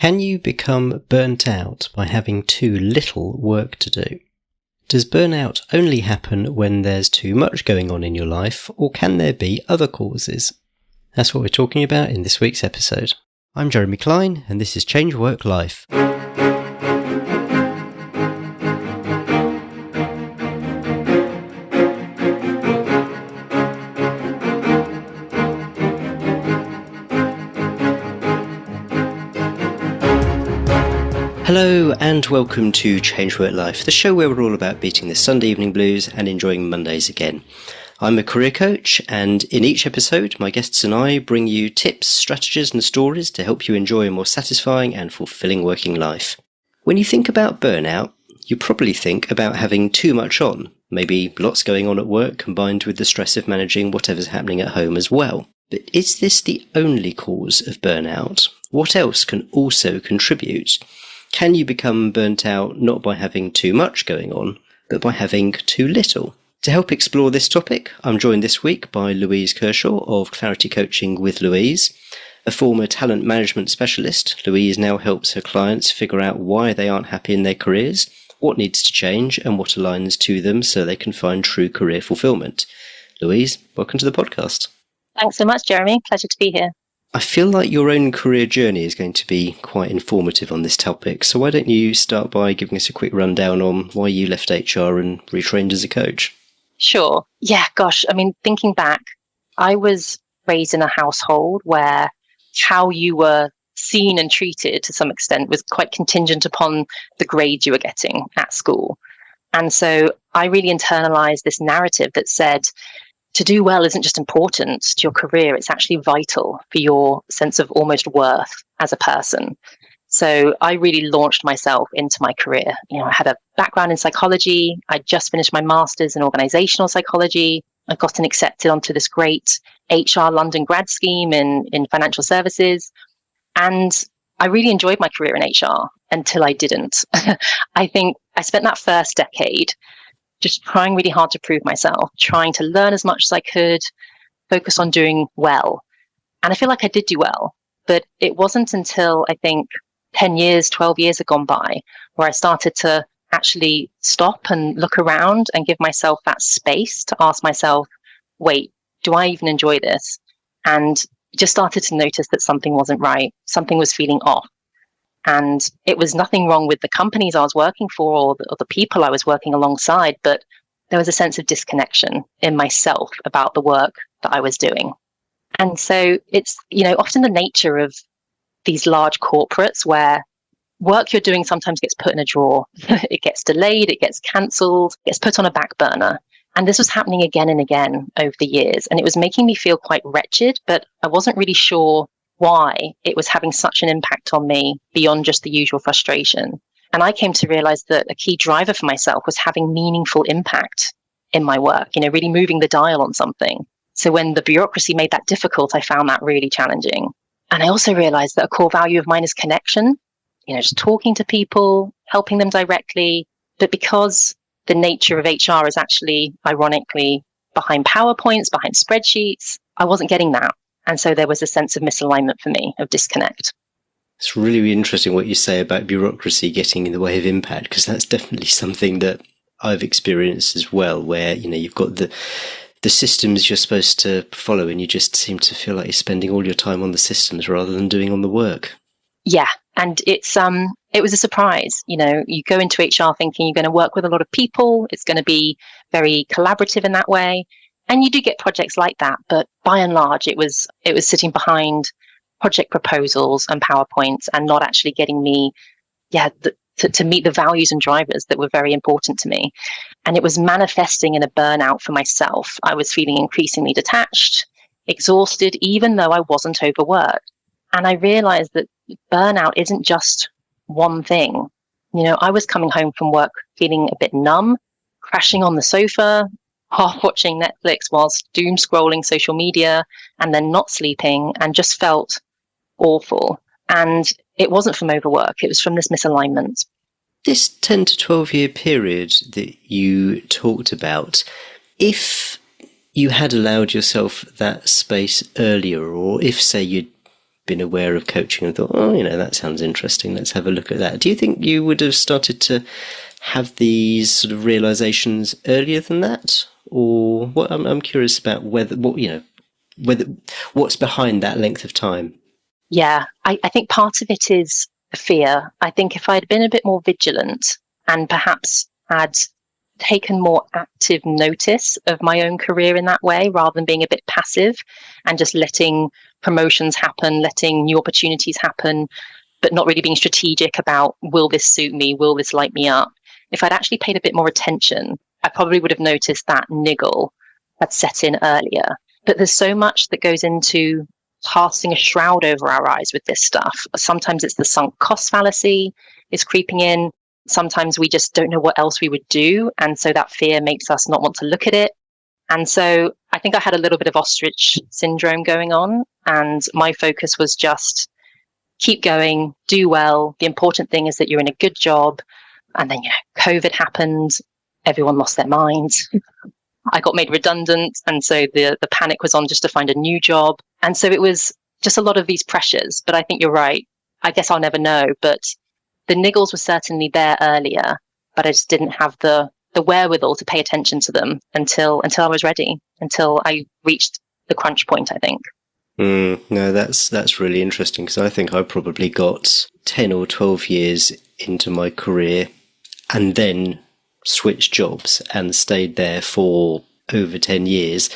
Can you become burnt out by having too little work to do? Does burnout only happen when there's too much going on in your life, or can there be other causes? That's what we're talking about in this week's episode. I'm Jeremy Klein, and this is Change Work Life. Hello and welcome to Change Work Life, the show where we're all about beating the Sunday evening blues and enjoying Mondays again. I'm a career coach, and in each episode my guests and I bring you tips, strategies and stories to help you enjoy a more satisfying and fulfilling working life. When you think about burnout, you probably think about having too much on, maybe lots going on at work combined with the stress of managing whatever's happening at home as well. But is this the only cause of burnout? What else can also contribute? Can you become burnt out not by having too much going on, but by having too little? To help explore this topic, I'm joined this week by Louise Kershaw of Clarity Coaching with Louise. A former talent management specialist, Louise now helps her clients figure out why they aren't happy in their careers, what needs to change, and what aligns to them so they can find true career fulfilment. Louise, welcome to the podcast. Thanks so much, Jeremy. Pleasure to be here. I feel like your own career journey is going to be quite informative on this topic, so why don't you start by giving us a quick rundown on why you left HR and retrained as a coach? Sure. Yeah, gosh, thinking back, I was raised in a household where how you were seen and treated to some extent was quite contingent upon the grades you were getting at school. And so I really internalized this narrative that said, to do well isn't just important to your career, it's actually vital for your sense of almost worth as a person. So I really launched myself into my career. I had a background in psychology. I just finished my master's in organizational psychology. I gotten accepted onto this great HR London grad scheme in financial services. And I really enjoyed my career in HR until I didn't. I think I spent that first decade just trying really hard to prove myself, trying to learn as much as I could, focus on doing well. And I feel like I did do well, but it wasn't until I think 10 years, 12 years had gone by where I started to actually stop and look around and give myself that space to ask myself, wait, do I even enjoy this? And just started to notice that something wasn't right. Something was feeling off. And it was nothing wrong with the companies I was working for or the people I was working alongside, but there was a sense of disconnection in myself about the work that I was doing. And so it's, often the nature of these large corporates where work you're doing sometimes gets put in a drawer. It gets delayed, it gets cancelled, it gets put on a back burner. And this was happening again and again over the years. And it was making me feel quite wretched, but I wasn't really sure why it was having such an impact on me beyond just the usual frustration. And I came to realize that a key driver for myself was having meaningful impact in my work, really moving the dial on something. So when the bureaucracy made that difficult, I found that really challenging. And I also realized that a core value of mine is connection, just talking to people, helping them directly. But because the nature of HR is actually, ironically, behind PowerPoints, behind spreadsheets, I wasn't getting that. And so there was a sense of misalignment for me, of disconnect. It's really interesting what you say about bureaucracy getting in the way of impact, because that's definitely something that I've experienced as well, where, you've got the systems you're supposed to follow and you just seem to feel like you're spending all your time on the systems rather than doing on the work. Yeah. And it was a surprise. You go into HR thinking you're going to work with a lot of people. It's going to be very collaborative in that way. And you do get projects like that, but by and large, it was sitting behind project proposals and PowerPoints and not actually getting me, to meet the values and drivers that were very important to me. And it was manifesting in a burnout for myself. I was feeling increasingly detached, exhausted, even though I wasn't overworked. And I realized that burnout isn't just one thing. I was coming home from work feeling a bit numb, crashing on the sofa, half watching Netflix whilst doom scrolling social media and then not sleeping, and just felt awful. And it wasn't from overwork, it was from this misalignment. This 10 to 12 year period that you talked about, if you had allowed yourself that space earlier, or if, say, you'd been aware of coaching and thought, oh, that sounds interesting. Let's have a look at that. Do you think you would have started to have these sort of realizations earlier than that? Or what? I'm curious about whether what's behind that length of time. Yeah, I think part of it is fear. I think if I'd been a bit more vigilant and perhaps had taken more active notice of my own career in that way, rather than being a bit passive and just letting promotions happen, letting new opportunities happen, but not really being strategic about, will this suit me? Will this light me up? If I'd actually paid a bit more attention, I probably would have noticed that niggle had set in earlier. But there's so much that goes into casting a shroud over our eyes with this stuff. Sometimes it's the sunk cost fallacy is creeping in. Sometimes we just don't know what else we would do. And so that fear makes us not want to look at it. And so I think I had a little bit of ostrich syndrome going on. And my focus was just keep going, do well. The important thing is that you're in a good job. And then, COVID happened. Everyone lost their minds. I got made redundant. And so the panic was on just to find a new job. And so it was just a lot of these pressures. But I think you're right. I guess I'll never know. But the niggles were certainly there earlier, but I just didn't have the wherewithal to pay attention to them until I was ready, until I reached the crunch point, I think. No, that's really interesting, because I think I probably got 10 or 12 years into my career and then switched jobs and stayed there for over 10 years.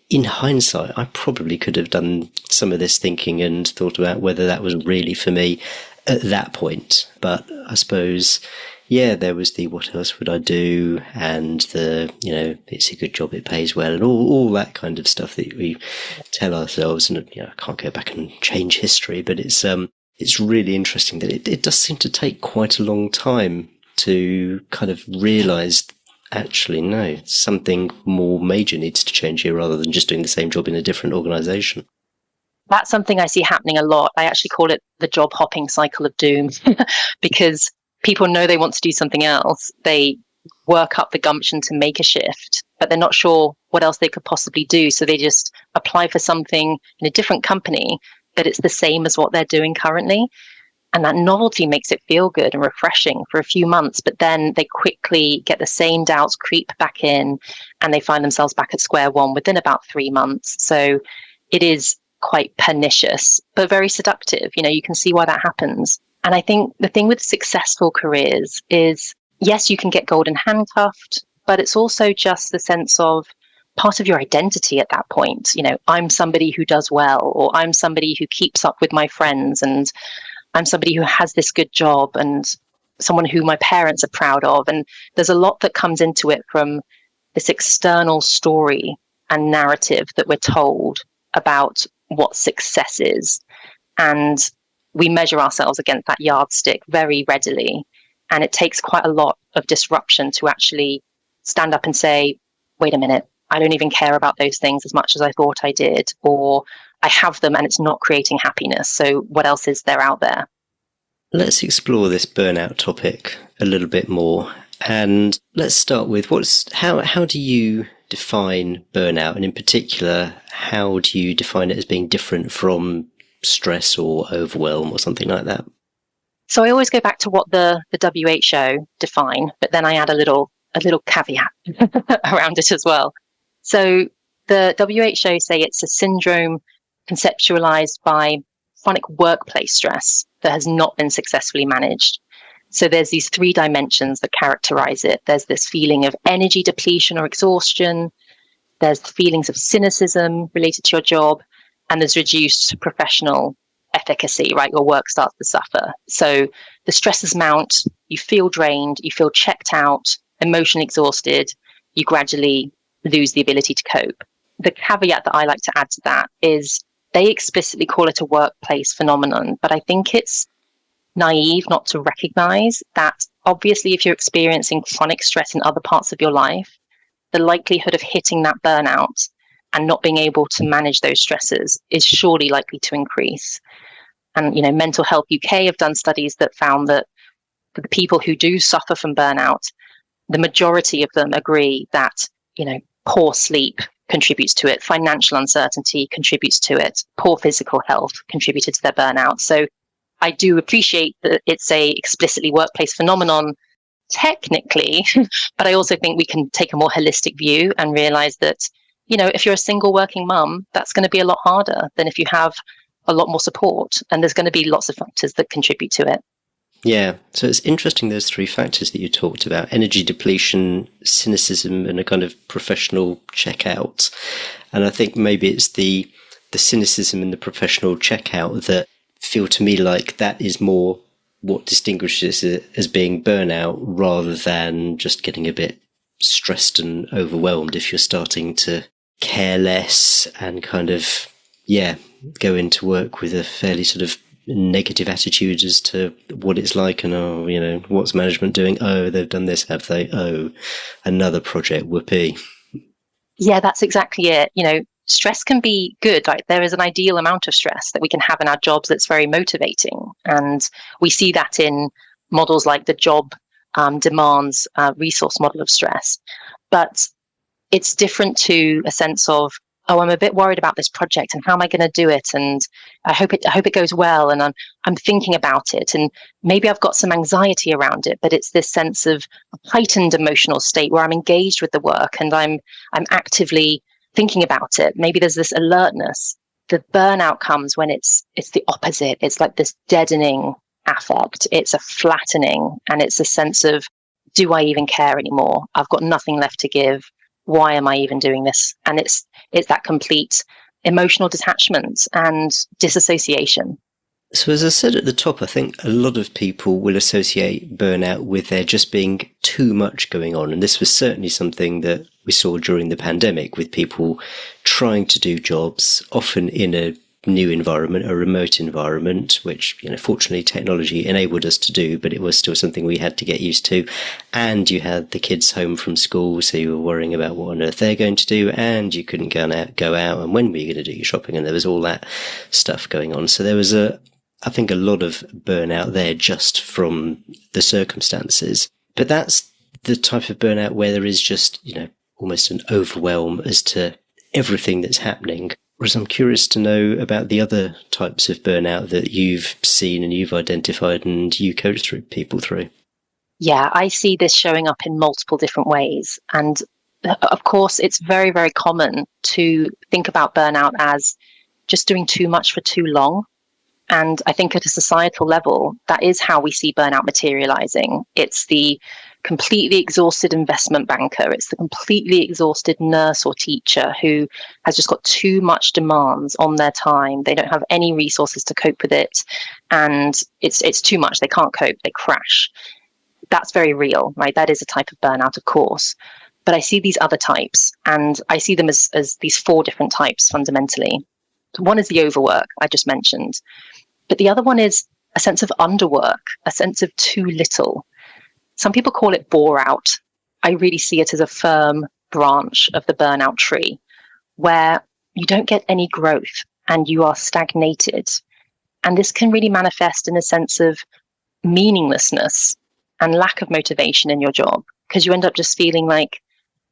In hindsight, I probably could have done some of this thinking and thought about whether that was really for me at that point. But I suppose, there was the what else would I do, and the, it's a good job, it pays well, and all that kind of stuff that we tell ourselves. And I can't go back and change history, but it's really interesting that it does seem to take quite a long time to kind of realise, actually, no, something more major needs to change here, rather than just doing the same job in a different organisation. That's something I see happening a lot. I actually call it the job hopping cycle of doom, because people know they want to do something else. They work up the gumption to make a shift, but they're not sure what else they could possibly do. So they just apply for something in a different company, but it's the same as what they're doing currently. And that novelty makes it feel good and refreshing for a few months, but then they quickly get the same doubts creep back in, and they find themselves back at square one within about 3 months. So it is quite pernicious, but very seductive. You can see why that happens. And I think the thing with successful careers is, yes, you can get golden handcuffed, but it's also just the sense of part of your identity at that point. I'm somebody who does well, or I'm somebody who keeps up with my friends, and I'm somebody who has this good job, and someone who my parents are proud of. And there's a lot that comes into it from this external story and narrative that we're told about what success is. And we measure ourselves against that yardstick very readily. And it takes quite a lot of disruption to actually stand up and say, wait a minute, I don't even care about those things as much as I thought I did, or I have them and it's not creating happiness. So what else is there out there? Let's explore this burnout topic a little bit more. And let's start with how do you define burnout? And in particular, how do you define it as being different from stress or overwhelm or something like that? So I always go back to what the WHO define, but then I add a little caveat around it as well. So the WHO say it's a syndrome conceptualized by chronic workplace stress that has not been successfully managed. So there's these 3 dimensions that characterize it. There's this feeling of energy depletion or exhaustion. There's feelings of cynicism related to your job, and there's reduced professional efficacy, right? Your work starts to suffer. So the stresses mount, you feel drained, you feel checked out, emotionally exhausted, you gradually lose the ability to cope. The caveat that I like to add to that is they explicitly call it a workplace phenomenon, but I think it's naive not to recognize that obviously if you're experiencing chronic stress in other parts of your life, the likelihood of hitting that burnout and not being able to manage those stresses is surely likely to increase. And, Mental Health UK have done studies that found that for the people who do suffer from burnout, the majority of them agree that, poor sleep contributes to it. Financial uncertainty contributes to it. Poor physical health contributed to their burnout. So I do appreciate that it's a explicitly workplace phenomenon technically, but I also think we can take a more holistic view and realize that, if you're a single working mum, that's going to be a lot harder than if you have a lot more support, and there's going to be lots of factors that contribute to it. Yeah, so it's interesting, those three factors that you talked about: energy depletion, cynicism, and a kind of professional checkout. And I think maybe it's the cynicism and the professional checkout that feel to me like that is more what distinguishes it as being burnout, rather than just getting a bit stressed and overwhelmed if you're starting to care less and kind of, go into work with a fairly sort of negative attitude as to what it's like, and what's management doing? Oh, they've done this, have they? Oh, another project, whoopee. Yeah, that's exactly it. Stress can be good. Like, there is an ideal amount of stress that we can have in our jobs that's very motivating, and we see that in models like the job demands resource model of stress. But it's different to a sense of, oh, I'm a bit worried about this project and how am I going to do it? And I hope it goes well. And I'm thinking about it. And maybe I've got some anxiety around it, but it's this sense of a heightened emotional state where I'm engaged with the work and I'm actively thinking about it. Maybe there's this alertness. The burnout comes when it's the opposite. It's like this deadening affect. It's a flattening, and it's a sense of, do I even care anymore? I've got nothing left to give. Why am I even doing this? And it's that complete emotional detachment and disassociation. So as I said at the top, I think a lot of people will associate burnout with there just being too much going on. And this was certainly something that we saw during the pandemic, with people trying to do jobs, often in a new environment, a remote environment, which, fortunately technology enabled us to do, but it was still something we had to get used to. And you had the kids home from school, so you were worrying about what on earth they're going to do, and you couldn't go out, and when were you going to do your shopping? And there was all that stuff going on. So there was I think a lot of burnout there just from the circumstances. But that's the type of burnout where there is just, almost an overwhelm as to everything that's happening. Whereas I'm curious to know about the other types of burnout that you've seen and you've identified and you coach people through. Yeah, I see this showing up in multiple different ways. And of course, it's very, very common to think about burnout as just doing too much for too long. And I think at a societal level, that is how we see burnout materializing. It's the completely exhausted investment banker. It's the completely exhausted nurse or teacher who has just got too much demands on their time. They don't have any resources to cope with it. And it's too much. They can't cope. They crash. That's very real, right? That is a type of burnout, of course. But I see these other types, and I see them as these four different types fundamentally. One is the overwork I just mentioned. But the other one is a sense of underwork, a sense of too little. Some people call it bore out. I really see it as a firm branch of the burnout tree where you don't get any growth and you are stagnated. And this can really manifest in a sense of meaninglessness and lack of motivation in your job, because you end up just feeling like,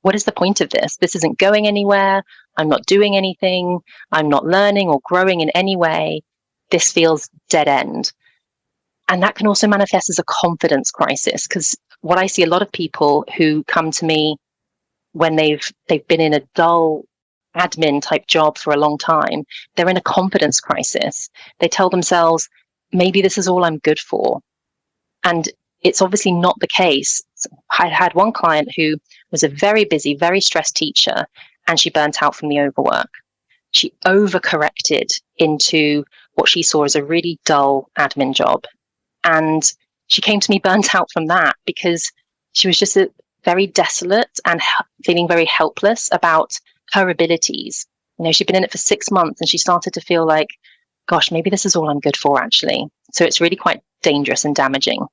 what is the point of this? This isn't going anywhere. I'm not doing anything. I'm not learning or growing in any way. This feels dead end. And that can also manifest as a confidence crisis, because what I see a lot of people who come to me when they've been in a dull admin type job for a long time, they're in a confidence crisis. They tell themselves, maybe this is all I'm good for. And it's obviously not the case. I had one client who was a very busy, very stressed teacher, and she burnt out from the overwork. She overcorrected into what she saw as a really dull admin job. And she came to me burnt out from that because she was just very desolate and feeling very helpless about her abilities. She'd been in it for 6 months and she started to feel like, gosh, maybe this is all I'm good for, actually. So it's really quite dangerous and damaging.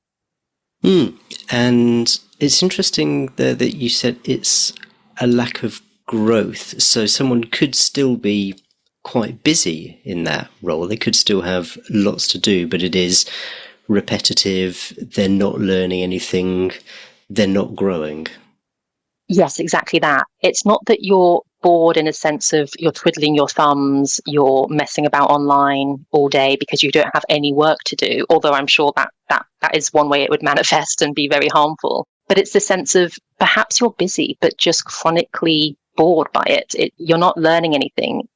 And it's interesting there that you said it's a lack of growth. So someone could still be quite busy in that role. They could still have lots to do, but it is repetitive. They're not learning anything. They're not growing. Yes, exactly that. It's not that you're bored in a sense of you're twiddling your thumbs, you're messing about online all day because you don't have any work to do, although I'm sure that is one way it would manifest and be very harmful. But it's the sense of perhaps you're busy, but just chronically bored by it. You're not learning anything.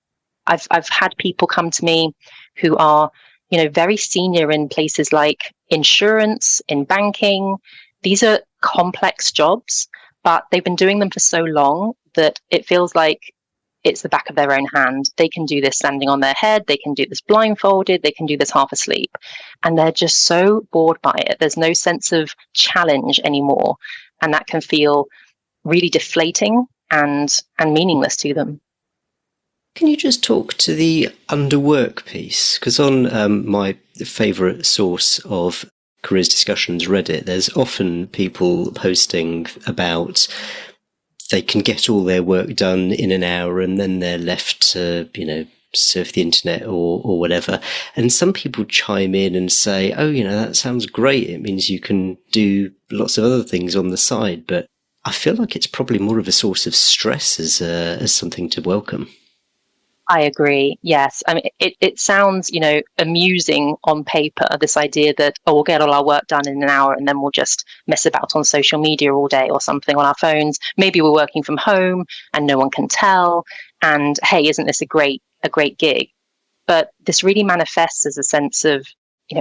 I've had people come to me who are, very senior in places like insurance, in banking. These are complex jobs, but they've been doing them for so long that it feels like it's the back of their own hand. They can do this standing on their head. They can do this blindfolded. They can do this half asleep. And they're just so bored by it. There's no sense of challenge anymore. And that can feel really deflating and meaningless to them. Can you just talk to the underwork piece? Because on my favourite source of careers discussions, Reddit, there's often people posting about they can get all their work done in an hour and then they're left to, surf the internet or whatever. And some people chime in and say, oh, that sounds great. It means you can do lots of other things on the side. But I feel like it's probably more of a source of stress as something to welcome. I agree. Yes. I mean, it sounds, amusing on paper, this idea that, we'll get all our work done in an hour and then we'll just mess about on social media all day or something on our phones. Maybe we're working from home and no one can tell. And hey, isn't this a great gig? But this really manifests as a sense of,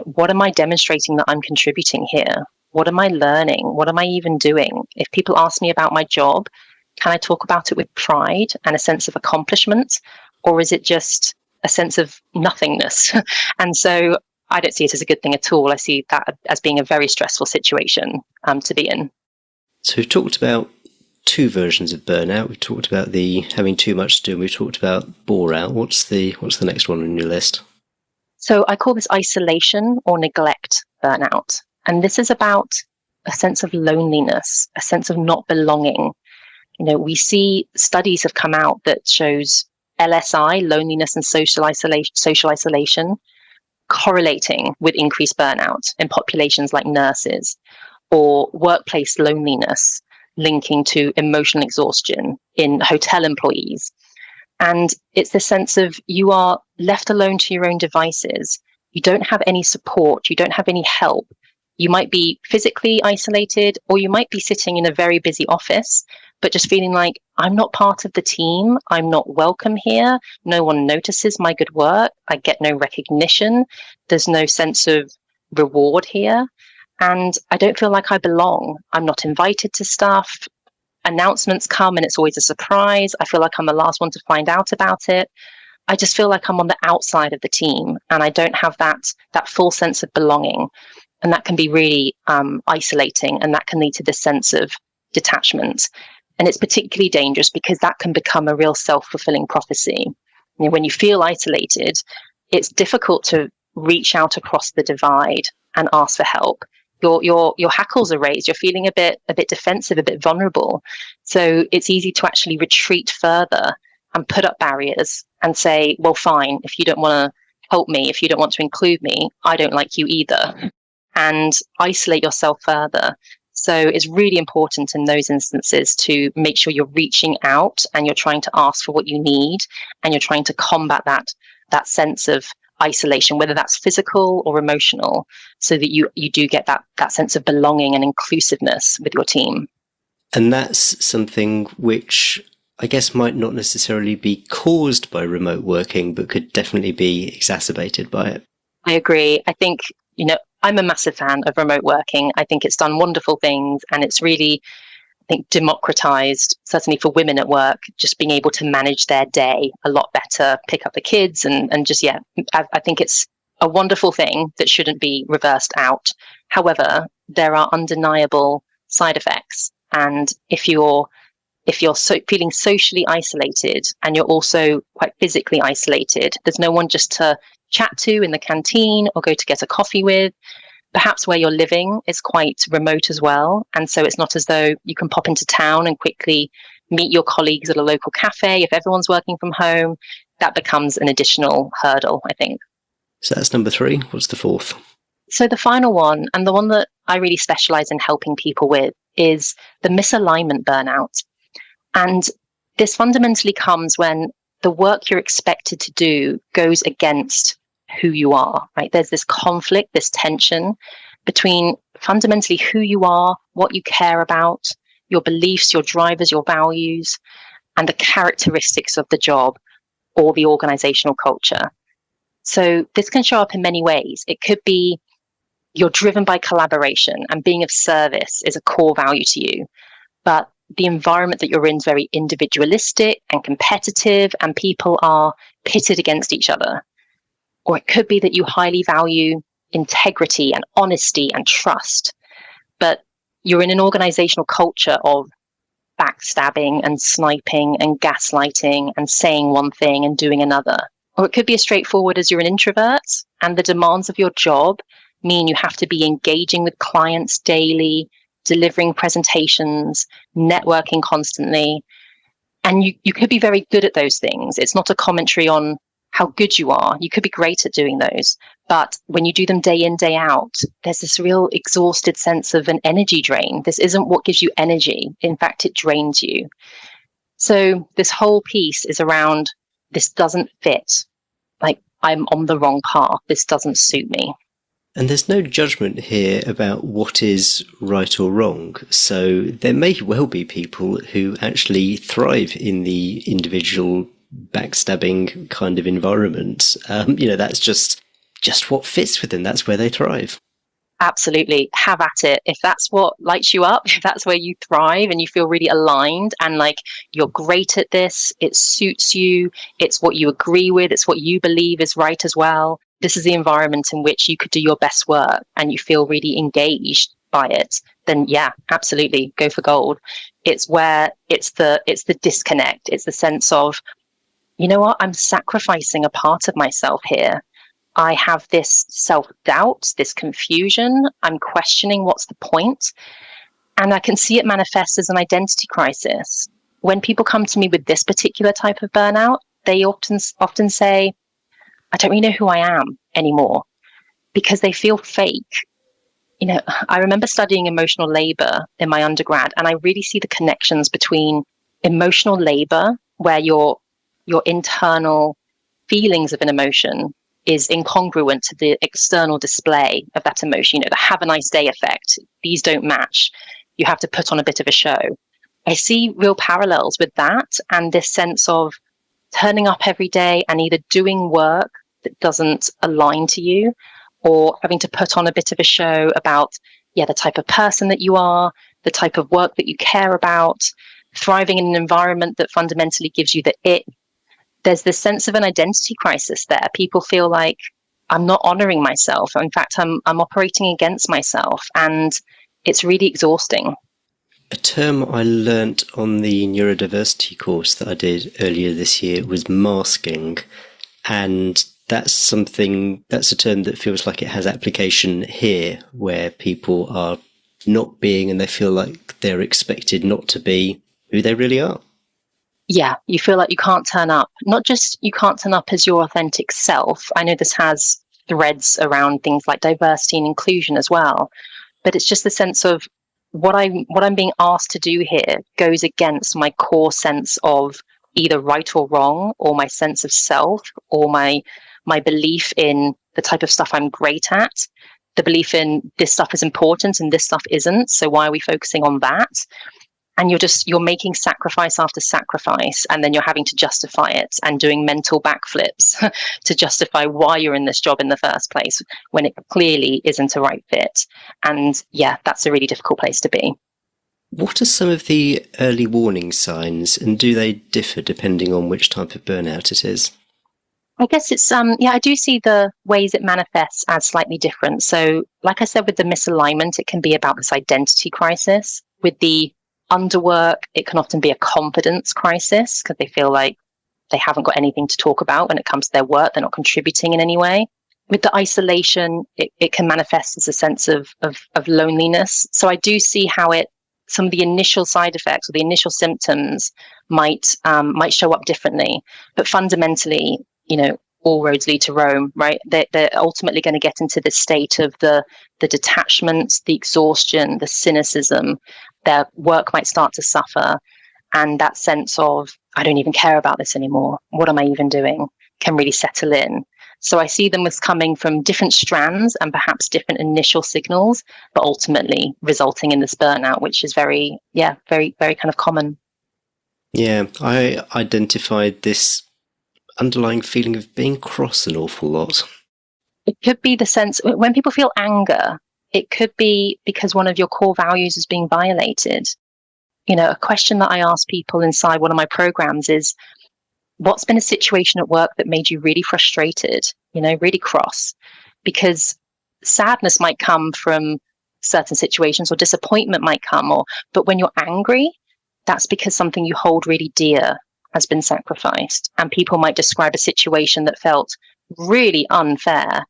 what am I demonstrating that I'm contributing here? What am I learning? What am I even doing? If people ask me about my job, can I talk about it with pride and a sense of accomplishment? Or is it just a sense of nothingness? And so I don't see it as a good thing at all. I see that as being a very stressful situation to be in. So we've talked about two versions of burnout. We've talked about the having too much to do, and we've talked about bore out. What's the next one on your list? So I call this isolation or neglect burnout. And this is about a sense of loneliness, a sense of not belonging. We see studies have come out that shows LSI, loneliness and social isolation, correlating with increased burnout in populations like nurses, or workplace loneliness linking to emotional exhaustion in hotel employees. And it's the sense of you are left alone to your own devices. You don't have any support. You don't have any help. You might be physically isolated, or you might be sitting in a very busy office, but just feeling like I'm not part of the team. I'm not welcome here. No one notices my good work. I get no recognition. There's no sense of reward here. And I don't feel like I belong. I'm not invited to stuff. Announcements come and it's always a surprise. I feel like I'm the last one to find out about it. I just feel like I'm on the outside of the team and I don't have that full sense of belonging. And that can be really isolating, and that can lead to this sense of detachment. And it's particularly dangerous because that can become a real self-fulfilling prophecy. When you feel isolated, it's difficult to reach out across the divide and ask for help. Your hackles are raised. You're feeling a bit defensive, a bit vulnerable. So it's easy to actually retreat further and put up barriers and say, well, fine, if you don't want to help me, if you don't want to include me, I don't like you either. And isolate yourself further. So it's really important in those instances to make sure you're reaching out and you're trying to ask for what you need, and you're trying to combat that sense of isolation, whether that's physical or emotional, so that you do get that sense of belonging and inclusiveness with your team. And that's something which I guess might not necessarily be caused by remote working, but could definitely be exacerbated by it. I agree. I think, I'm a massive fan of remote working. I think it's done wonderful things, and it's really, I think, democratized, certainly for women at work, just being able to manage their day a lot better, pick up the kids, and just, I think it's a wonderful thing that shouldn't be reversed out. However, there are undeniable side effects. And if you're feeling socially isolated and you're also quite physically isolated, there's no one just to chat to in the canteen or go to get a coffee with. Perhaps where you're living is quite remote as well. And so it's not as though you can pop into town and quickly meet your colleagues at a local cafe. If everyone's working from home, that becomes an additional hurdle, I think. So that's number 3. What's the fourth? So the final one, and the one that I really specialize in helping people with, is the misalignment burnout. And this fundamentally comes when the work you're expected to do goes against who you are, right? There's this conflict, this tension between fundamentally who you are, what you care about, your beliefs, your drivers, your values, and the characteristics of the job or the organizational culture. So this can show up in many ways. It could be you're driven by collaboration and being of service is a core value to you, but the environment that you're in is very individualistic and competitive, and people are pitted against each other. Or it could be that you highly value integrity and honesty and trust, but you're in an organizational culture of backstabbing and sniping and gaslighting and saying one thing and doing another. Or it could be as straightforward as you're an introvert and the demands of your job mean you have to be engaging with clients daily, delivering presentations, networking constantly. And you could be very good at those things. It's not a commentary on how good you are. You could be great at doing those. But when you do them day in, day out, there's this real exhausted sense of an energy drain. This isn't what gives you energy. In fact, it drains you. So this whole piece is around, this doesn't fit. Like, I'm on the wrong path. This doesn't suit me. And there's no judgment here about what is right or wrong. So there may well be people who actually thrive in the individual backstabbing kind of environment. That's just what fits with them. That's where they thrive. Absolutely. Have at it. If that's what lights you up, if that's where you thrive and you feel really aligned and like you're great at this, it suits you, it's what you agree with, it's what you believe is right as well. This is the environment in which you could do your best work and you feel really engaged by it, then yeah, absolutely go for gold. It's where it's the disconnect. It's the sense of, you know what, I'm sacrificing a part of myself here. I have this self-doubt, this confusion. I'm questioning what's the point. And I can see it manifest as an identity crisis. When people come to me with this particular type of burnout, they often say, I don't really know who I am anymore because they feel fake. I remember studying emotional labor in my undergrad, and I really see the connections between emotional labor, where your internal feelings of an emotion is incongruent to the external display of that emotion. The have a nice day effect. These don't match. You have to put on a bit of a show. I see real parallels with that and this sense of turning up every day and either doing work that doesn't align to you or having to put on a bit of a show about, the type of person that you are, the type of work that you care about, thriving in an environment that fundamentally gives you the it. There's this sense of an identity crisis there. People feel like I'm not honoring myself. In fact, I'm operating against myself, and it's really exhausting. A term I learnt on the neurodiversity course that I did earlier this year was masking. And that's a term that feels like it has application here, where people are not being and they feel like they're expected not to be who they really are. Yeah, you feel like you can't turn up. Not just you can't turn up as your authentic self. I know this has threads around things like diversity and inclusion as well. But it's just the sense of what I'm being asked to do here goes against my core sense of either right or wrong, or my sense of self, or my belief in the type of stuff I'm great at, the belief in this stuff is important and this stuff isn't. So why are we focusing on that? And you're making sacrifice after sacrifice, and then you're having to justify it and doing mental backflips to justify why you're in this job in the first place when it clearly isn't a right fit. And yeah, that's a really difficult place to be. What are some of the early warning signs, and do they differ depending on which type of burnout it is? I guess it's, I do see the ways it manifests as slightly different. So like I said, with the misalignment, it can be about this identity crisis. With the underwork, it can often be a confidence crisis because they feel like they haven't got anything to talk about when it comes to their work. They're not contributing in any way. With the isolation, it can manifest as a sense of loneliness. So I do see how some of the initial side effects or the initial symptoms might show up differently. But fundamentally, all roads lead to Rome, right? They're ultimately going to get into this state of the detachment, the exhaustion, the cynicism. Their work might start to suffer. And that sense of I don't even care about this anymore. What am I even doing? Can really settle in. So I see them as coming from different strands and perhaps different initial signals, but ultimately resulting in this burnout, which is very, very kind of common. Yeah, I identified this underlying feeling of being cross an awful lot. It could be the sense when people feel anger, it could be because one of your core values is being violated. A question that I ask people inside one of my programs is, what's been a situation at work that made you really frustrated, really cross? Because sadness might come from certain situations, or disappointment might come, but when you're angry, that's because something you hold really dear has been sacrificed. And people might describe a situation that felt really unfair.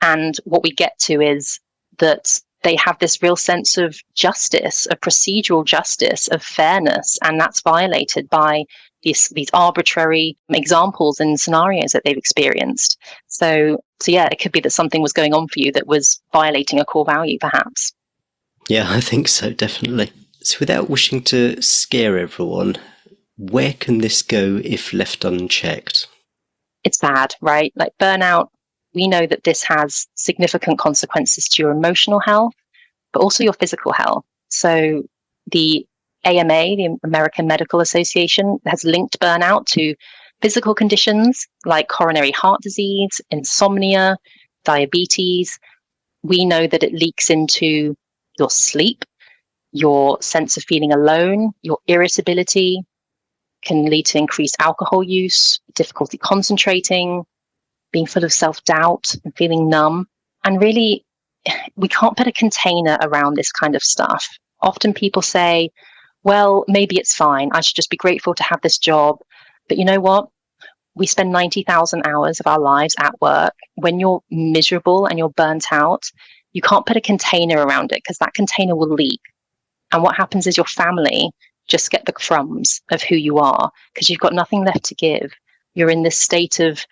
And what we get to is that they have this real sense of justice, of procedural justice, of fairness, and that's violated by these arbitrary examples and scenarios that they've experienced. So yeah, it could be that something was going on for you that was violating a core value, perhaps. Yeah, I think so, definitely. So without wishing to scare everyone, where can this go if left unchecked? It's bad, right? Like burnout, we know that this has significant consequences to your emotional health, but also your physical health. So the AMA, the American Medical Association, has linked burnout to physical conditions like coronary heart disease, insomnia, diabetes. We know that it leaks into your sleep, your sense of feeling alone, your irritability, can lead to increased alcohol use, difficulty concentrating, being full of self-doubt and feeling numb. And really, we can't put a container around this kind of stuff. Often people say, well, maybe it's fine. I should just be grateful to have this job. But you know what? We spend 90,000 hours of our lives at work. When you're miserable and you're burnt out, you can't put a container around it because that container will leak. And what happens is your family just get the crumbs of who you are because you've got nothing left to give. You're in this state of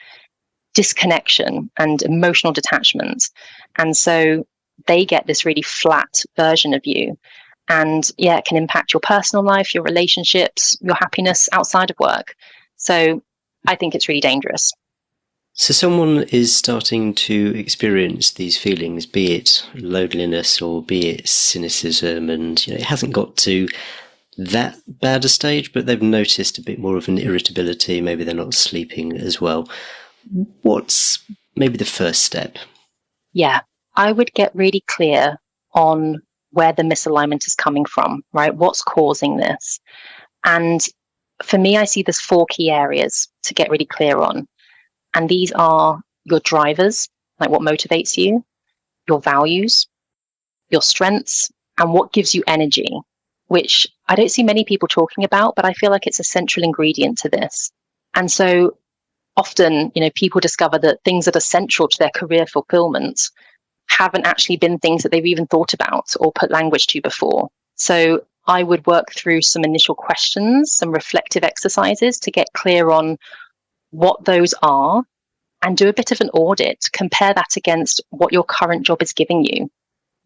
disconnection and emotional detachment. And so they get this really flat version of you. And yeah, it can impact your personal life, your relationships, your happiness outside of work. So I think it's really dangerous. So someone is starting to experience these feelings, be it loneliness or be it cynicism, and it hasn't got to that bad a stage, but they've noticed a bit more of an irritability. Maybe they're not sleeping as well. What's maybe the first step? Yeah, I would get really clear on where the misalignment is coming from, right? What's causing this? And for me, I see there's 4 key areas to get really clear on. And these are your drivers, like what motivates you, your values, your strengths, and what gives you energy, which I don't see many people talking about, but I feel like it's a central ingredient to this. And so often, people discover that things that are central to their career fulfillment haven't actually been things that they've even thought about or put language to before. So I would work through some initial questions, some reflective exercises to get clear on what those are and do a bit of an audit, compare that against what your current job is giving you.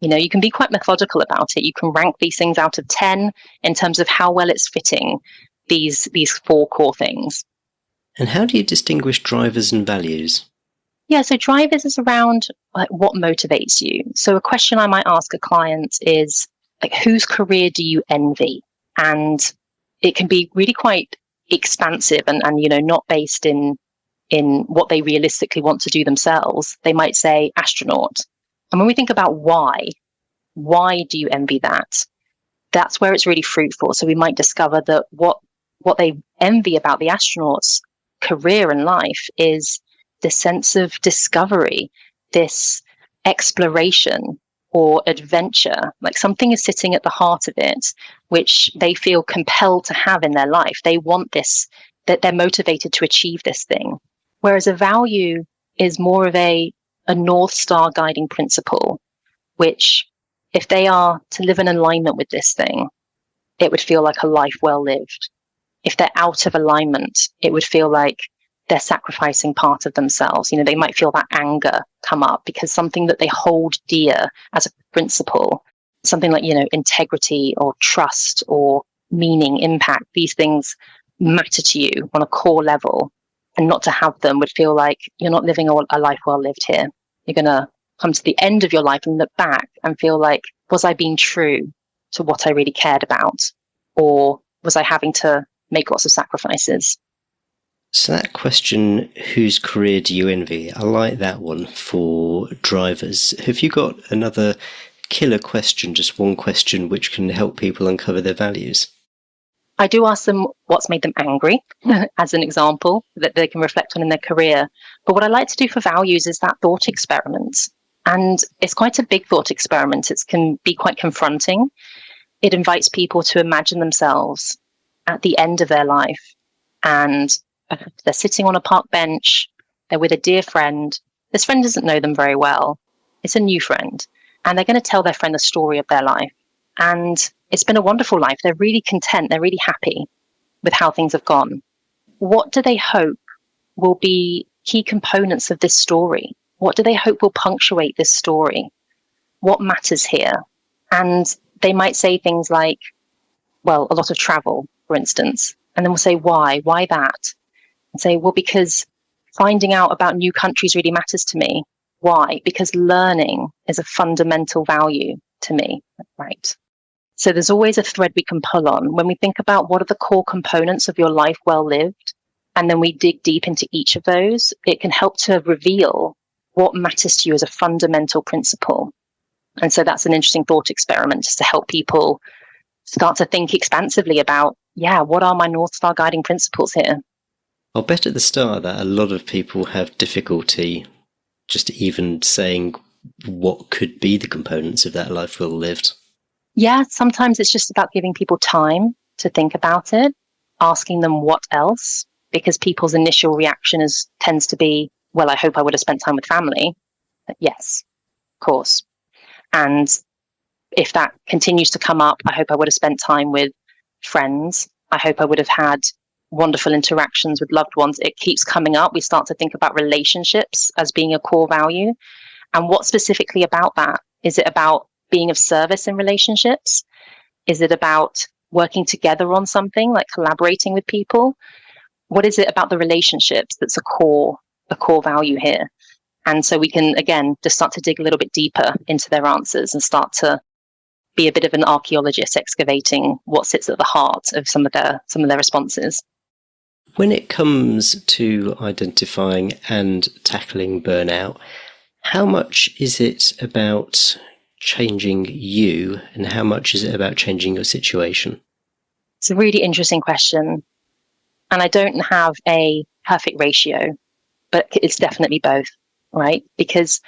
You can be quite methodical about it. You can rank these things out of 10 in terms of how well it's fitting these 4 core things. And how do you distinguish drivers and values? Yeah, so drivers is around like what motivates you. So a question I might ask a client is like, whose career do you envy? And it can be really quite expansive and not based in what they realistically want to do themselves. They might say astronaut. And when we think about why do you envy that? That's where it's really fruitful. So we might discover that what they envy about the astronaut's career and life is this sense of discovery, this exploration or adventure, like something is sitting at the heart of it, which they feel compelled to have in their life. They want this, that they're motivated to achieve this thing. Whereas a value is more of a North Star guiding principle, which if they are to live in alignment with this thing, it would feel like a life well lived. If they're out of alignment, it would feel like they're sacrificing part of themselves. They might feel that anger come up because something that they hold dear as a principle, something like, integrity or trust or meaning, impact, these things matter to you on a core level, and not to have them would feel like you're not living a life well lived here. You're going to come to the end of your life and look back and feel like, was I being true to what I really cared about? Or was I having to make lots of sacrifices? So that question, whose career do you envy? I like that one for drivers. Have you got another killer question, just one question which can help people uncover their values? I do ask them what's made them angry, as an example, that they can reflect on in their career. But what I like to do for values is that thought experiment. And it's quite a big thought experiment. It can be quite confronting. It invites people to imagine themselves at the end of their life. And they're sitting on a park bench. They're with a dear friend. This friend doesn't know them very well. It's a new friend. And they're going to tell their friend the story of their life. And it's been a wonderful life. They're really content. They're really happy with how things have gone. What do they hope will be key components of this story? What do they hope will punctuate this story? What matters here? And they might say things like, well, a lot of travel, for instance. And then we'll say, why? Why that? And say, well, because finding out about new countries really matters to me. Why? Because learning is a fundamental value to me, right? So there's always a thread we can pull on when we think about what are the core components of your life well lived, and then we dig deep into each of those. It can help to reveal what matters to you as a fundamental principle. And so that's an interesting thought experiment, just to help people start to think expansively about, what are my North Star guiding principles here? I'll bet at the start that a lot of people have difficulty just even saying what could be the components of that life well lived. Yeah, sometimes it's just about giving people time to think about it, asking them what else, because people's initial reaction tends to be, well, I hope I would have spent time with family. But yes, of course. And if that continues to come up, I hope I would have spent time with friends. I hope I would have had wonderful interactions with loved ones. It keeps coming up. We start to think about relationships as being a core value. And what specifically about that? Is it about being of service in relationships? Is it about working together on something, like collaborating with people? What is it about the relationships that's a core value here? And so we can, again, just start to dig a little bit deeper into their answers and start to be a bit of an archaeologist excavating what sits at the heart of some of their responses. When it comes to identifying and tackling burnout, how much is it about changing you and how much is it about changing your situation? It's a really interesting question. And I don't have a perfect ratio, but it's definitely both, right? Because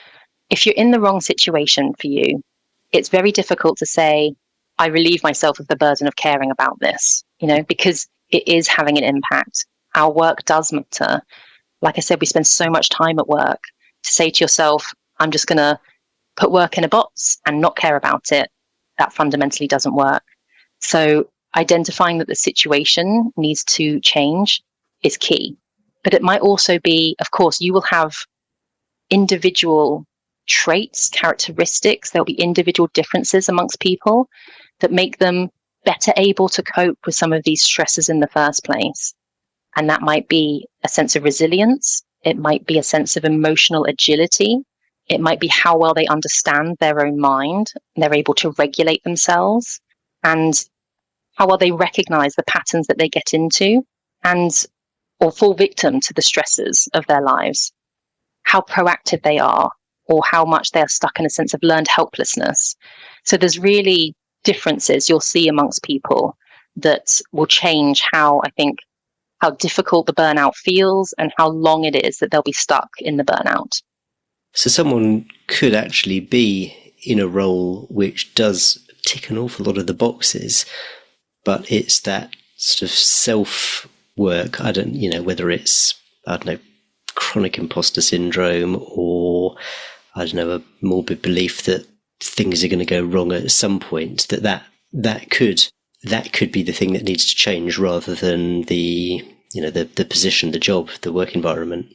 if you're in the wrong situation for you, it's very difficult to say, I relieve myself of the burden of caring about this, because it is having an impact. Our work does matter. Like I said, we spend so much time at work. To say to yourself, I'm just going to put work in a box and not care about it, that fundamentally doesn't work. So identifying that the situation needs to change is key. But it might also be, of course, you will have individual traits, characteristics. There'll be individual differences amongst people that make them better able to cope with some of these stresses in the first place. And that might be a sense of resilience. It might be a sense of emotional agility. It might be how well they understand their own mind. They're able to regulate themselves, and how well they recognize the patterns that they get into or fall victim to the stresses of their lives. How proactive they are, or how much they are stuck in a sense of learned helplessness. So there's really differences you'll see amongst people that will change how difficult the burnout feels and how long it is that they'll be stuck in the burnout. So someone could actually be in a role which does tick an awful lot of the boxes, but it's that sort of self-work. Whether it's, chronic imposter syndrome or, a morbid belief that things are going to go wrong at some point, that could be the thing that needs to change rather than the position, the job, the work environment.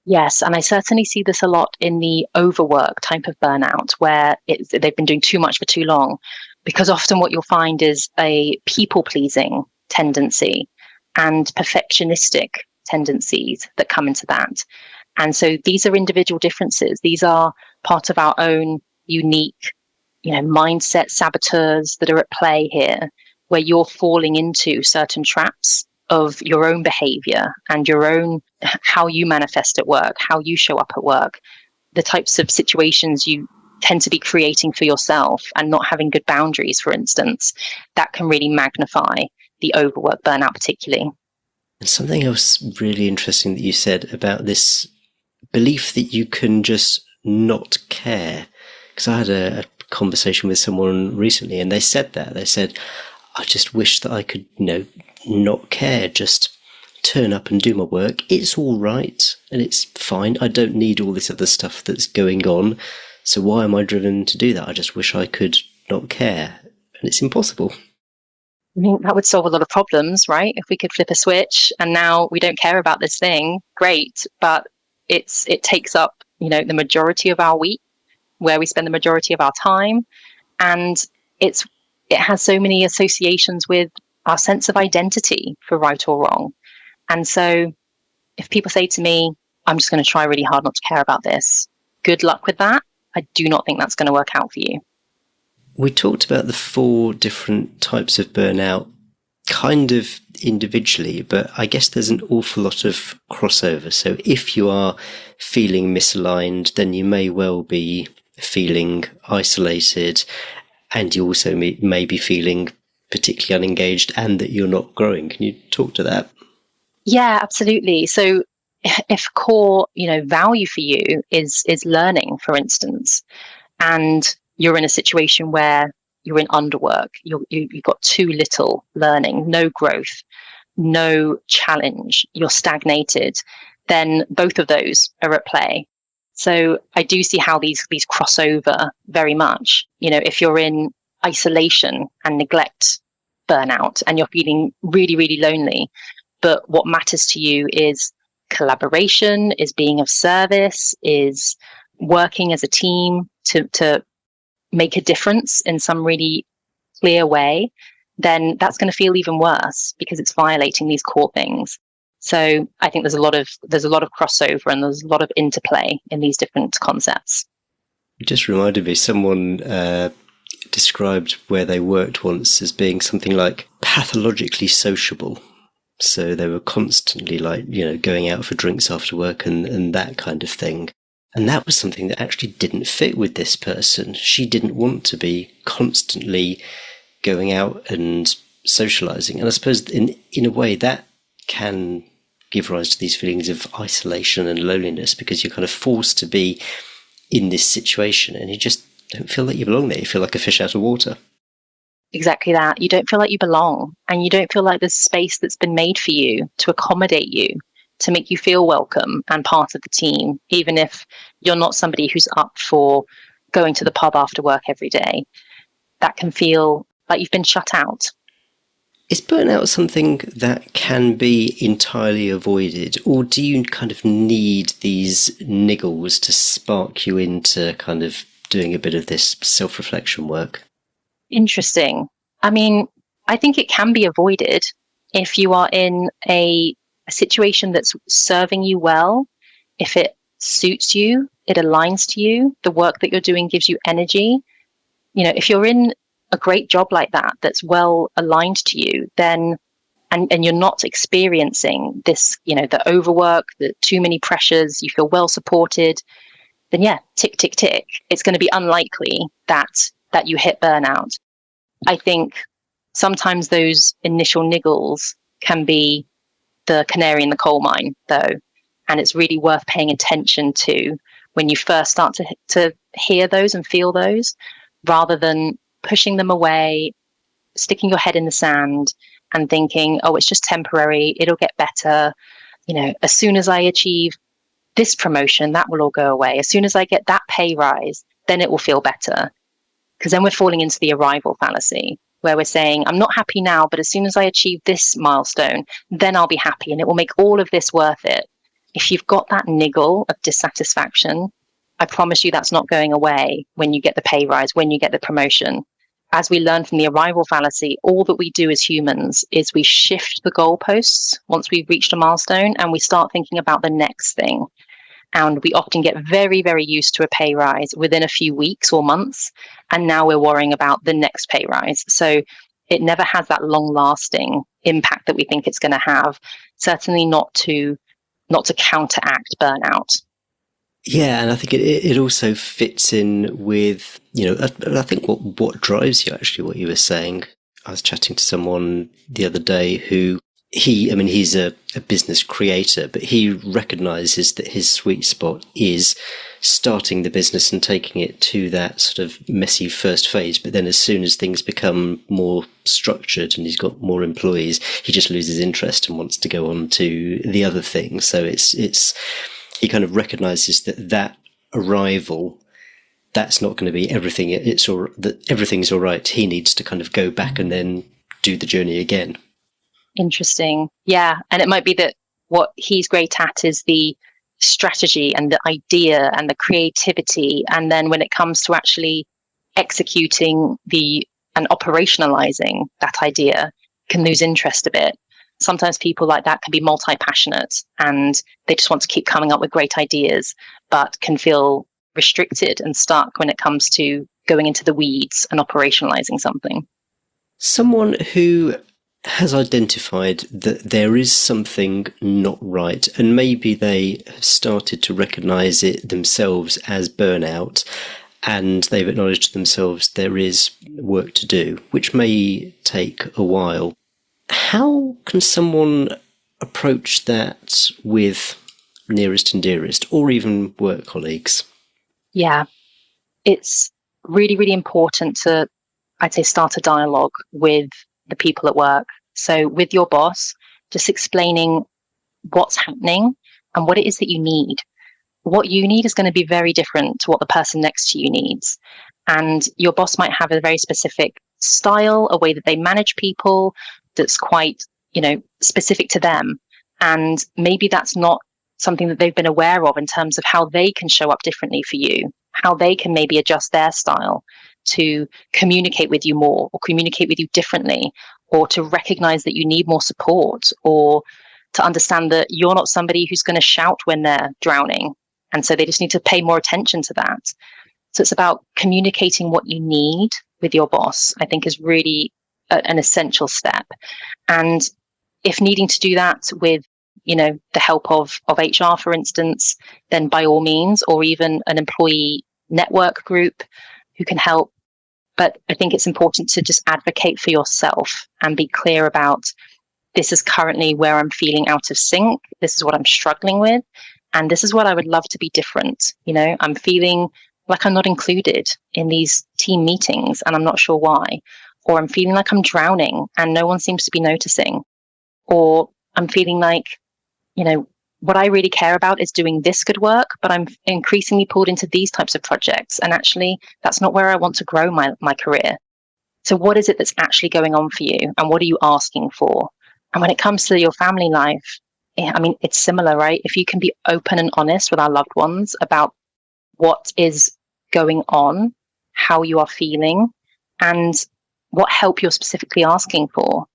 Yes, and I certainly see this a lot in the overwork type of burnout, where they've been doing too much for too long, because often what you'll find is a people-pleasing tendency. and perfectionistic tendencies that come into that. And so these are individual differences. These are part of our own unique, mindset saboteurs that are at play here, where you're falling into certain traps of your own behavior and your own, how you manifest at work, how you show up at work, the types of situations you tend to be creating for yourself and not having good boundaries, for instance, that can really magnify the overwork burnout particularly. And something else really interesting that you said about this belief that you can just not care. Because I had a conversation with someone recently and they said that. They said, I just wish that I could, not care, just turn up and do my work. It's all right and it's fine. I don't need all this other stuff that's going on. So why am I driven to do that? I just wish I could not care. And it's impossible. I mean, that would solve a lot of problems, right? If we could flip a switch and now we don't care about this thing, great. But it takes up, the majority of our week, where we spend the majority of our time. And it has so many associations with our sense of identity, for right or wrong. And so if people say to me, I'm just going to try really hard not to care about this, good luck with that. I do not think that's going to work out for you. We talked about the 4 different types of burnout kind of individually, but I guess there's an awful lot of crossover. So if you are feeling misaligned, then you may well be feeling isolated, and you also may be feeling particularly unengaged and that you're not growing. Can you talk to that? Yeah, absolutely. So if core, value for you is learning, for instance, and you're in a situation where you're in underwork, you've got too little learning, no growth, no challenge, you're stagnated, then both of those are at play. So I do see how these cross over very much. If you're in isolation and neglect burnout and you're feeling really, really lonely, but what matters to you is collaboration, is being of service, is working as a team to make a difference in some really clear way, then that's going to feel even worse because it's violating these core things. So I think there's a lot of crossover and there's a lot of interplay in these different concepts. It just reminded me, someone described where they worked once as being something like pathologically sociable. So they were constantly going out for drinks after work and that kind of thing. And that was something that actually didn't fit with this person. She didn't want to be constantly going out and socializing. And I suppose in a way that can give rise to these feelings of isolation and loneliness, because you're kind of forced to be in this situation and you just don't feel like you belong there. You feel like a fish out of water. Exactly that. You don't feel like you belong, and you don't feel like there's space that's been made for you to accommodate you, to make you feel welcome and part of the team, even if you're not somebody who's up for going to the pub after work every day. That can feel like you've been shut out. Is burnout something that can be entirely avoided, or do you kind of need these niggles to spark you into kind of doing a bit of this self-reflection work? Interesting. I mean, I think it can be avoided if you are in a situation that's serving you well, if it suits you, it aligns to you, the work that you're doing gives you energy. If you're in a great job like that, that's well aligned to you, then, and you're not experiencing this, the overwork, the too many pressures, you feel well supported, then yeah, tick, tick, tick. It's going to be unlikely that you hit burnout. I think sometimes those initial niggles can be the canary in the coal mine, though, and it's really worth paying attention to when you first start to hear those and feel those, rather than pushing them away, sticking your head in the sand and thinking, oh, it's just temporary, it'll get better. As soon as I achieve this promotion, that will all go away. As soon as I get that pay rise, then it will feel better. Because then we're falling into the arrival fallacy, where we're saying, I'm not happy now, but as soon as I achieve this milestone, then I'll be happy and it will make all of this worth it. If you've got that niggle of dissatisfaction, I promise you that's not going away when you get the pay rise, when you get the promotion. as we learn from the arrival fallacy, all that we do as humans is we shift the goalposts once we've reached a milestone and we start thinking about the next thing. And we often get very, very used to a pay rise within a few weeks or months. And now we're worrying about the next pay rise. So it never has that long lasting impact that we think it's going to have. Certainly not to counteract burnout. Yeah, and I think it also fits in with, I think what drives you, actually, what you were saying. I was chatting to someone the other day who he's a business creator, but he recognizes that his sweet spot is starting the business and taking it to that sort of messy first phase. But then as soon as things become more structured and he's got more employees, he just loses interest and wants to go on to the other thing. So it's he kind of recognizes that arrival, that's not going to be everything. That everything's all right. He needs to kind of go back and then do the journey again. Interesting. Yeah. And it might be that what he's great at is the strategy and the idea and the creativity. And then when it comes to actually executing and operationalizing that idea, can lose interest a bit. Sometimes people like that can be multi-passionate and they just want to keep coming up with great ideas, but can feel restricted and stuck when it comes to going into the weeds and operationalizing something. Someone who has identified that there is something not right, and maybe they have started to recognize it themselves as burnout, and they've acknowledged to themselves there is work to do, which may take a while. How can someone approach that with nearest and dearest, or even work colleagues? Yeah, it's really, really important to, I'd say, start a dialogue with the people at work. So with your boss, just explaining what's happening and what it is that you need. What you need is going to be very different to what the person next to you needs. And your boss might have a very specific style, a way that they manage people that's quite, specific to them. And maybe that's not something that they've been aware of in terms of how they can show up differently for you, how they can maybe adjust their style to communicate with you more or communicate with you differently, or to recognize that you need more support, or to understand that you're not somebody who's going to shout when they're drowning. And so they just need to pay more attention to that. So it's about communicating what you need with your boss, I think, is really an essential step. And if needing to do that with, the help of HR, for instance, then by all means, or even an employee network group who can help. But I think it's important to just advocate for yourself and be clear about, this is currently where I'm feeling out of sync. This is what I'm struggling with. And this is what I would love to be different. I'm feeling like I'm not included in these team meetings and I'm not sure why. Or I'm feeling like I'm drowning and no one seems to be noticing. Or I'm feeling like, what I really care about is doing this good work, but I'm increasingly pulled into these types of projects. And actually, that's not where I want to grow my career. So what is it that's actually going on for you? And what are you asking for? And when it comes to your family life, it's similar, right? If you can be open and honest with our loved ones about what is going on, how you are feeling, and what help you're specifically asking for,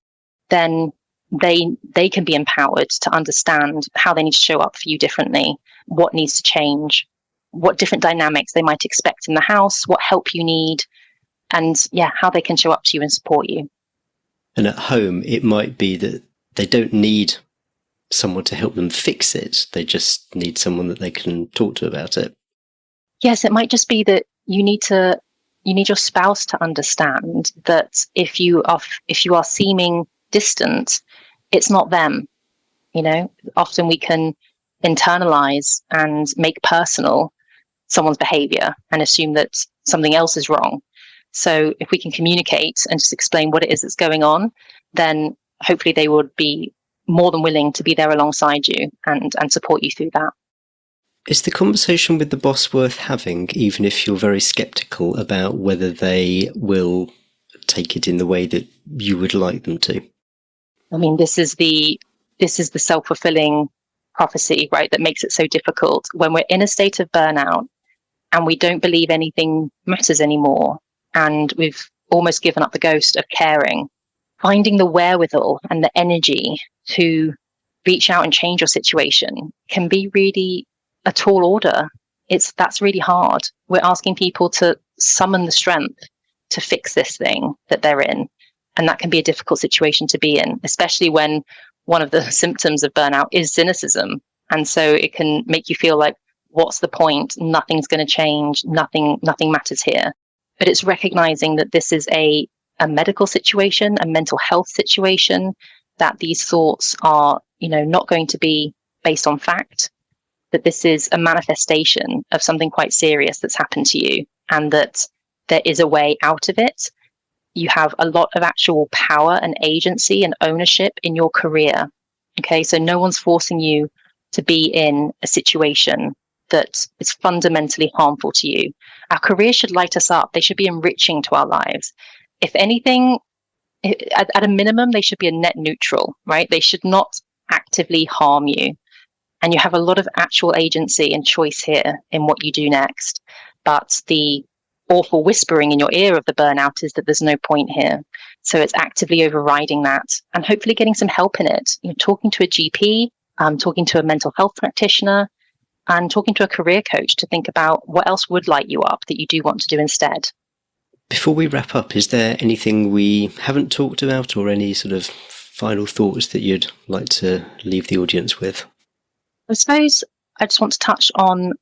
then they can be empowered to understand how they need to show up for you differently, what needs to change, what different dynamics they might expect in the house, what help you need, and how they can show up to you and support you. And at home, it might be that they don't need someone to help them fix it. They just need someone that they can talk to about it. Yes, it might just be that you need your spouse to understand that if you are seeming distant, it's not them. Often we can internalize and make personal someone's behavior and assume that something else is wrong. So if we can communicate and just explain what it is that's going on, then hopefully they would be more than willing to be there alongside you and support you through that. Is the conversation with the boss worth having, even if you're very skeptical about whether they will take it in the way that you would like them to? This is the self-fulfilling prophecy, right? That makes it so difficult when we're in a state of burnout and we don't believe anything matters anymore. And we've almost given up the ghost of caring. Finding the wherewithal and the energy to reach out and change your situation can be really a tall order. That's really hard. We're asking people to summon the strength to fix this thing that they're in. And that can be a difficult situation to be in, especially when one of the symptoms of burnout is cynicism. And so it can make you feel like, what's the point? Nothing's going to change. Nothing matters here. But it's recognizing that this is a medical situation, a mental health situation, that these thoughts are, not going to be based on fact, that this is a manifestation of something quite serious that's happened to you, and that there is a way out of it. You have a lot of actual power and agency and ownership in your career. Okay, so no one's forcing you to be in a situation that is fundamentally harmful to you. Our careers should light us up. They should be enriching to our lives. If anything, at a minimum, they should be a net neutral, right? They should not actively harm you. And you have a lot of actual agency and choice here in what you do next. But the awful whispering in your ear of the burnout is that there's no point here. So it's actively overriding that and hopefully getting some help in it. Talking to a GP, talking to a mental health practitioner, and talking to a career coach to think about what else would light you up that you do want to do instead. Before we wrap up, is there anything we haven't talked about, or any sort of final thoughts that you'd like to leave the audience with? I suppose I just want to touch on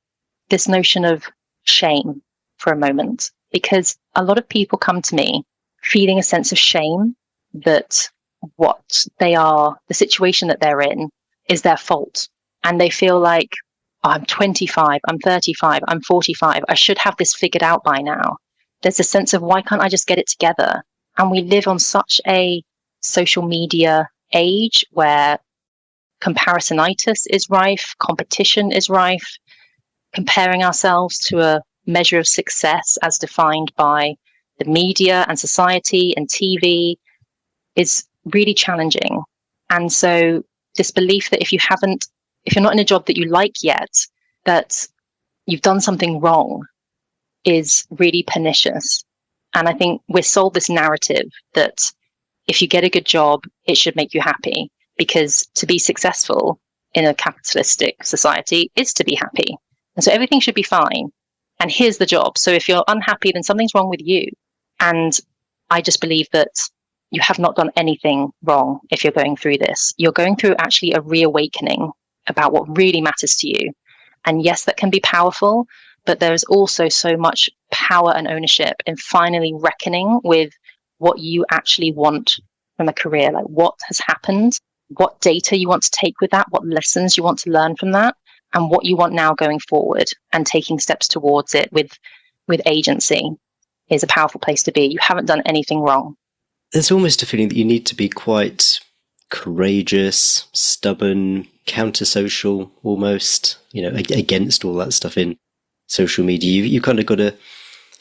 this notion of shame for a moment, because a lot of people come to me feeling a sense of shame that what they are, the situation that they're in, is their fault. And they feel like, I'm 25, I'm 35, I'm 45, I should have this figured out by now. There's a sense of, why can't I just get it together? And we live on such a social media age where comparisonitis is rife, competition is rife, comparing ourselves to a measure of success as defined by the media and society and TV is really challenging. And so this belief that if you're not in a job that you like yet, that you've done something wrong is really pernicious. And I think we're sold this narrative that if you get a good job, it should make you happy, because to be successful in a capitalistic society is to be happy. And so everything should be fine. And here's the job. So if you're unhappy, then something's wrong with you. And I just believe that you have not done anything wrong if you're going through this. You're going through actually a reawakening about what really matters to you. And yes, that can be powerful, but there is also so much power and ownership in finally reckoning with what you actually want from a career, like what has happened, what data you want to take with that, what lessons you want to learn from that, and what you want now going forward, and taking steps towards it with agency is a powerful place to be. You haven't done anything wrong. There's almost a feeling that you need to be quite courageous, stubborn, counter-social almost, against all that stuff in social media. You kind of got to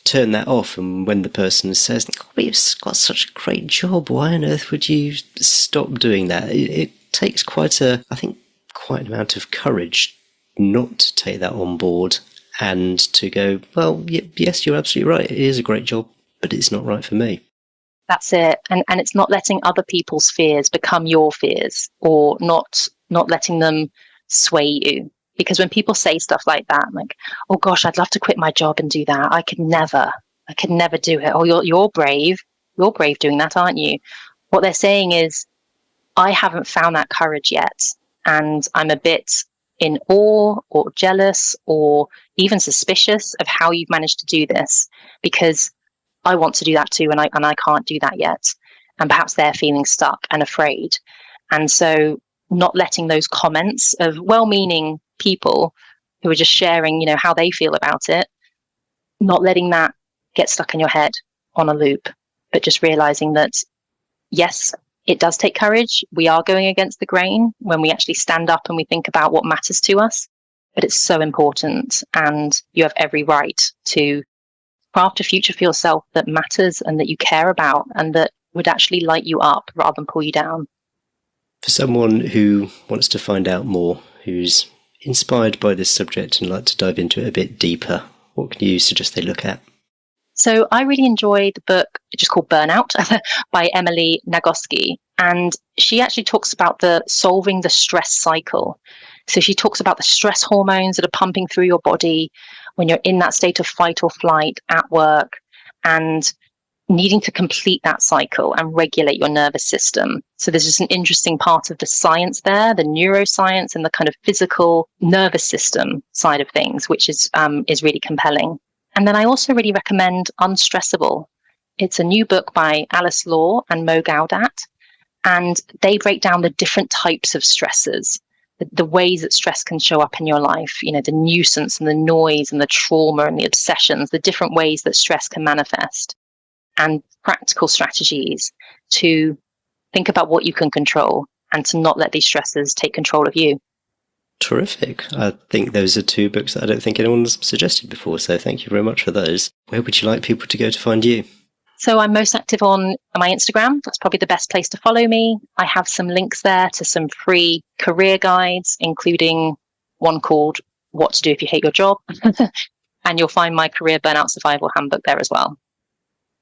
turn that off. And when the person says, oh, you've got such a great job, why on earth would you stop doing that? It takes quite an amount of courage not to take that on board and to go, well, yes, you're absolutely right. It is a great job, but it's not right for me. That's it. And it's not letting other people's fears become your fears, or not letting them sway you. Because when people say stuff like that, like, oh gosh, I'd love to quit my job and do that. I could never do it. Oh, you're brave. You're brave doing that, aren't you? What they're saying is, I haven't found that courage yet. And I'm a bit in awe or jealous or even suspicious of how you've managed to do this, because I want to do that too, and I can't do that yet. And perhaps they're feeling stuck and afraid. And so not letting those comments of well-meaning people who are just sharing, how they feel about it, not letting that get stuck in your head on a loop, but just realizing that, yes, it does take courage. We are going against the grain when we actually stand up and we think about what matters to us, but it's so important, and you have every right to craft a future for yourself that matters and that you care about and that would actually light you up rather than pull you down. For someone who wants to find out more, who's inspired by this subject and like to dive into it a bit deeper, what can you suggest they look at? So I really enjoyed the book, just called Burnout by Emily Nagoski. And she actually talks about solving the stress cycle. So she talks about the stress hormones that are pumping through your body when you're in that state of fight or flight at work, and needing to complete that cycle and regulate your nervous system. So there's just an interesting part of the science there, the neuroscience and the kind of physical nervous system side of things, which is really compelling. And then I also really recommend Unstressable. It's a new book by Alice Law and Mo Gaudat, and they break down the different types of stressors, the ways that stress can show up in your life, you know, the nuisance and the noise and the trauma and the obsessions, the different ways that stress can manifest, and practical strategies to think about what you can control and to not let these stressors take control of you. Terrific. I think those are two books that I don't think anyone's suggested before, so thank you very much for those. Where would you like people to go to find you? So I'm most active on my Instagram. That's probably the best place to follow me. I have some links there to some free career guides, including one called What to Do If You Hate Your Job. And you'll find my career burnout survival handbook there as well.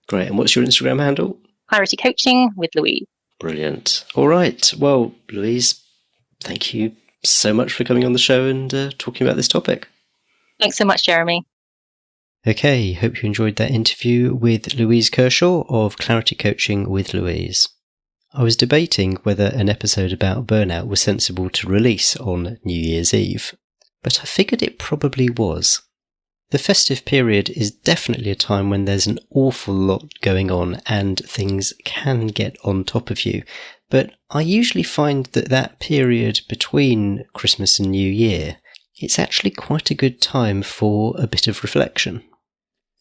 Great. And what's your Instagram handle? Clarity Coaching with Louise. Brilliant. All right. Well, Louise, thank you so much for coming on the show and talking about this topic. Thanks so much, Jeremy. Okay, hope you enjoyed that interview with Louise Kershaw of Clarity Coaching with Louise. I was debating whether an episode about burnout was sensible to release on New Year's Eve, but I figured it probably was. The festive period is definitely a time when there's an awful lot going on and things can get on top of you, but I usually find that period between Christmas and New Year, it's actually quite a good time for a bit of reflection.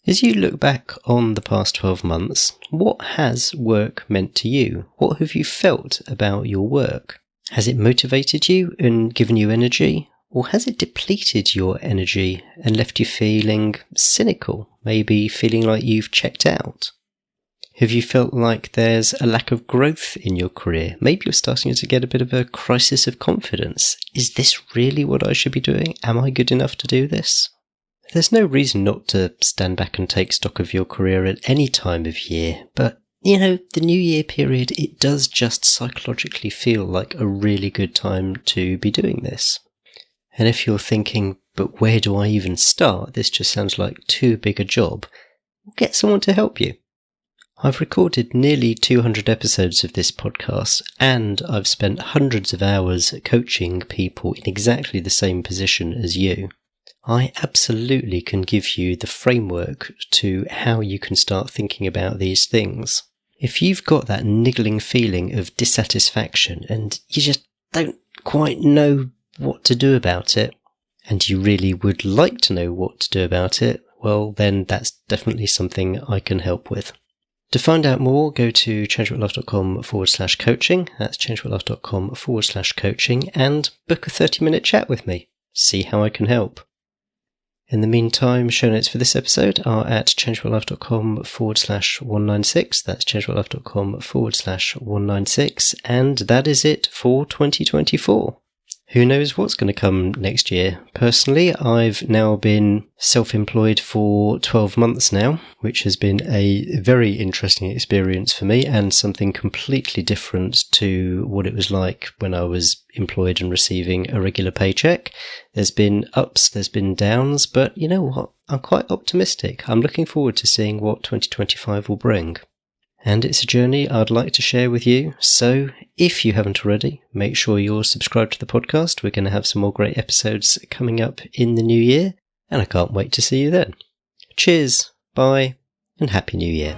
As you look back on the past 12 months, what has work meant to you? What have you felt about your work? Has it motivated you and given you energy? Or has it depleted your energy and left you feeling cynical, maybe feeling like you've checked out? Have you felt like there's a lack of growth in your career? Maybe you're starting to get a bit of a crisis of confidence. Is this really what I should be doing? Am I good enough to do this? There's no reason not to stand back and take stock of your career at any time of year, but, you know, the New Year period, it does just psychologically feel like a really good time to be doing this. And if you're thinking, but where do I even start? This just sounds like too big a job. Get someone to help you. I've recorded nearly 200 episodes of this podcast, and I've spent hundreds of hours coaching people in exactly the same position as you. I absolutely can give you the framework to how you can start thinking about these things. If you've got that niggling feeling of dissatisfaction and you just don't quite know what to do about it, and you really would like to know what to do about it, well, then that's definitely something I can help with. To find out more, go to changewhatlove.com/coaching. That's changewhatlove.com/coaching, and book a 30-minute chat with me. See how I can help. In the meantime, show notes for this episode are at changewhatlove.com/196. That's changewhatlove.com/196. And that is it for 2024. Who knows what's going to come next year? Personally, I've now been self-employed for 12 months now, which has been a very interesting experience for me and something completely different to what it was like when I was employed and receiving a regular paycheck. There's been ups, there's been downs, but you know what? I'm quite optimistic. I'm looking forward to seeing what 2025 will bring. And it's a journey I'd like to share with you. So if you haven't already, make sure you're subscribed to the podcast. We're going to have some more great episodes coming up in the new year, and I can't wait to see you then. Cheers, bye, and Happy New Year.